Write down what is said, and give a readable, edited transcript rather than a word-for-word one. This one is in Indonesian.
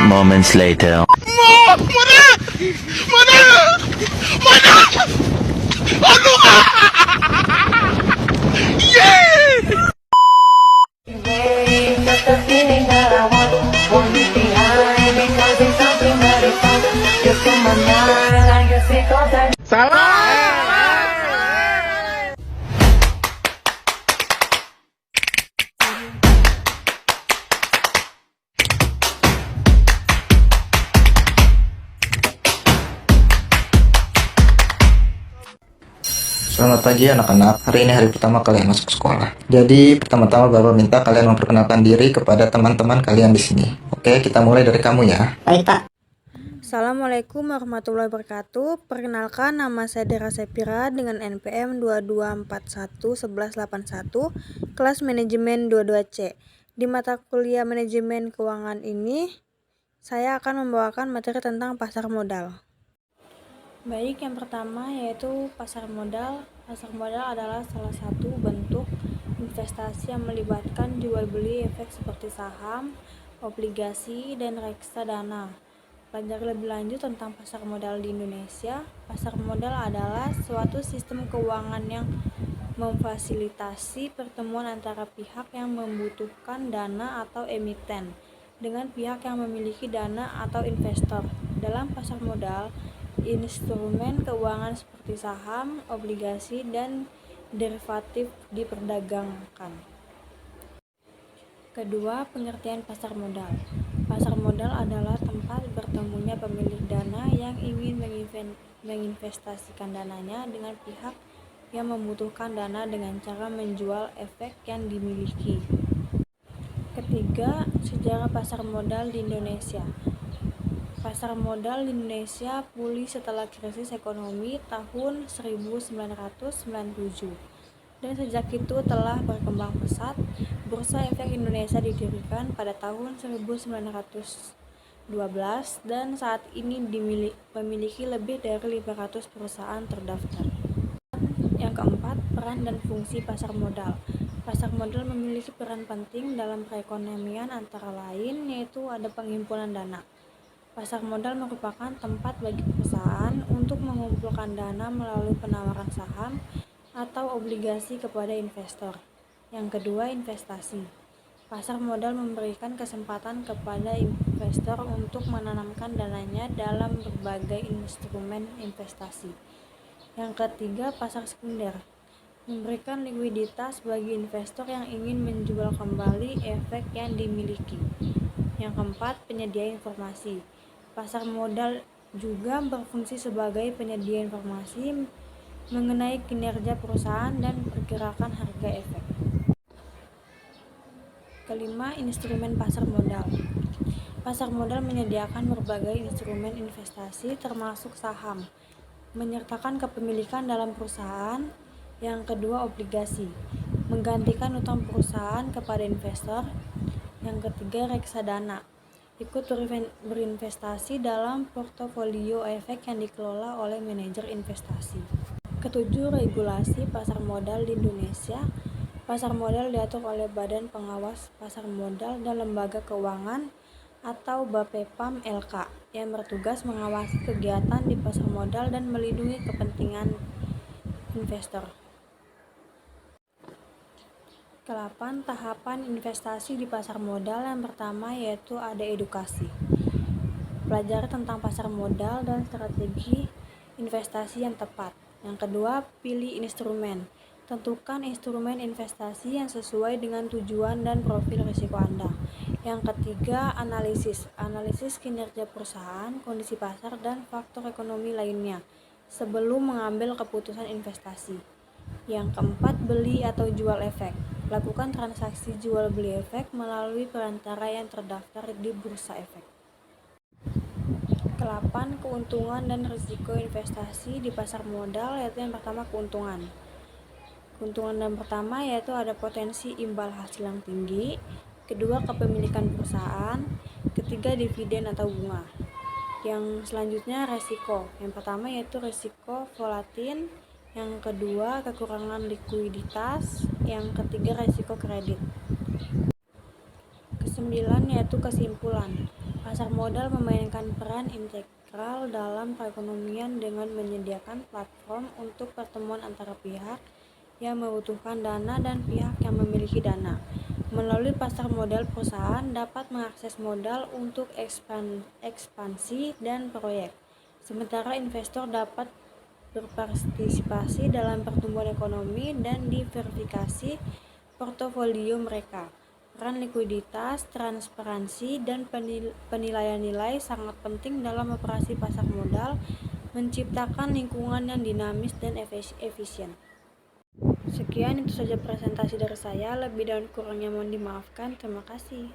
moments later. Just a feeling that I want it behind because it's something that is on just on my mind. I guess it goes like Selamat pagi anak-anak, hari ini hari pertama kalian masuk sekolah. Jadi pertama-tama Bapak minta kalian memperkenalkan diri kepada teman-teman kalian di sini. Oke, kita mulai dari kamu ya. Baik, Pak. Assalamualaikum warahmatullahi wabarakatuh. Perkenalkan, nama saya Dera Sepira dengan NPM 22411181, kelas manajemen 22C. Di mata kuliah manajemen keuangan ini, saya akan membawakan materi tentang pasar modal. Baik, yang pertama yaitu pasar modal. Pasar modal adalah salah satu bentuk investasi yang melibatkan jual beli efek seperti saham, obligasi, dan reksadana. Belajar lebih lanjut tentang pasar modal di Indonesia. Pasar modal adalah suatu sistem keuangan yang memfasilitasi pertemuan antara pihak yang membutuhkan dana atau emiten dengan pihak yang memiliki dana atau investor. Dalam pasar modal, instrumen keuangan seperti saham, obligasi, dan derivatif diperdagangkan. Kedua, pengertian pasar modal. Pasar modal adalah tempat bertemunya pemilik dana yang ingin menginvestasikan dananya dengan pihak yang membutuhkan dana dengan cara menjual efek yang dimiliki. Ketiga, sejarah pasar modal di Indonesia. Pasar modal di Indonesia pulih setelah krisis ekonomi tahun 1997. Dan sejak itu telah berkembang pesat. Bursa Efek Indonesia didirikan pada tahun 1912 dan saat ini memiliki lebih dari 500 perusahaan terdaftar. Yang keempat, peran dan fungsi pasar modal. Pasar modal memiliki peran penting dalam perekonomian antara lain yaitu ada penghimpunan dana. Pasar modal merupakan tempat bagi perusahaan untuk mengumpulkan dana melalui penawaran saham atau obligasi kepada investor. Yang kedua, investasi. Pasar modal memberikan kesempatan kepada investor untuk menanamkan dananya dalam berbagai instrumen investasi. Yang ketiga, pasar sekunder. Memberikan likuiditas bagi investor yang ingin menjual kembali efek yang dimiliki. Yang keempat, penyedia informasi. Pasar modal juga berfungsi sebagai penyedia informasi mengenai kinerja perusahaan dan pergerakan harga efek. Kelima, instrumen pasar modal. Pasar modal menyediakan berbagai instrumen investasi termasuk saham, menyertakan kepemilikan dalam perusahaan. Yang kedua, obligasi, menggantikan utang perusahaan kepada investor. Yang ketiga, reksadana, ikut berinvestasi dalam portofolio efek yang dikelola oleh manajer investasi. Ketujuh, regulasi pasar modal di Indonesia. Pasar modal diatur oleh Badan Pengawas Pasar Modal dan Lembaga Keuangan atau Bapepam LK yang bertugas mengawasi kegiatan di pasar modal dan melindungi kepentingan investor. Ke-8, tahapan investasi di pasar modal. Yang pertama yaitu ada edukasi. Pelajari tentang pasar modal dan strategi investasi yang tepat. Yang kedua, pilih instrumen. Tentukan instrumen investasi yang sesuai dengan tujuan dan profil risiko Anda. Yang ketiga, analisis. Analisis kinerja perusahaan, kondisi pasar, dan faktor ekonomi lainnya sebelum mengambil keputusan investasi. Yang keempat, beli atau jual efek. Lakukan transaksi jual beli efek melalui perantara yang terdaftar di bursa efek. Ke-8, keuntungan dan risiko investasi di pasar modal, yaitu yang pertama keuntungan. Keuntungan yang pertama yaitu ada potensi imbal hasil yang tinggi, kedua kepemilikan perusahaan, ketiga dividen atau bunga. Yang selanjutnya resiko. Yang pertama yaitu risiko volatil, yang kedua kekurangan likuiditas, yang ketiga risiko kredit. Kesembilan yaitu kesimpulan. Pasar modal memainkan peran integral dalam perekonomian dengan menyediakan platform untuk pertemuan antara pihak yang membutuhkan dana dan pihak yang memiliki dana. Melalui pasar modal, perusahaan dapat mengakses modal untuk ekspansi dan proyek, sementara investor dapat berpartisipasi dalam pertumbuhan ekonomi dan diversifikasi portofolio mereka. Peran likuiditas, transparansi, dan penilaian nilai sangat penting dalam operasi pasar modal, menciptakan lingkungan yang dinamis dan efisien. Sekian, itu saja presentasi dari saya. Lebih dan kurangnya mohon dimaafkan. Terima kasih.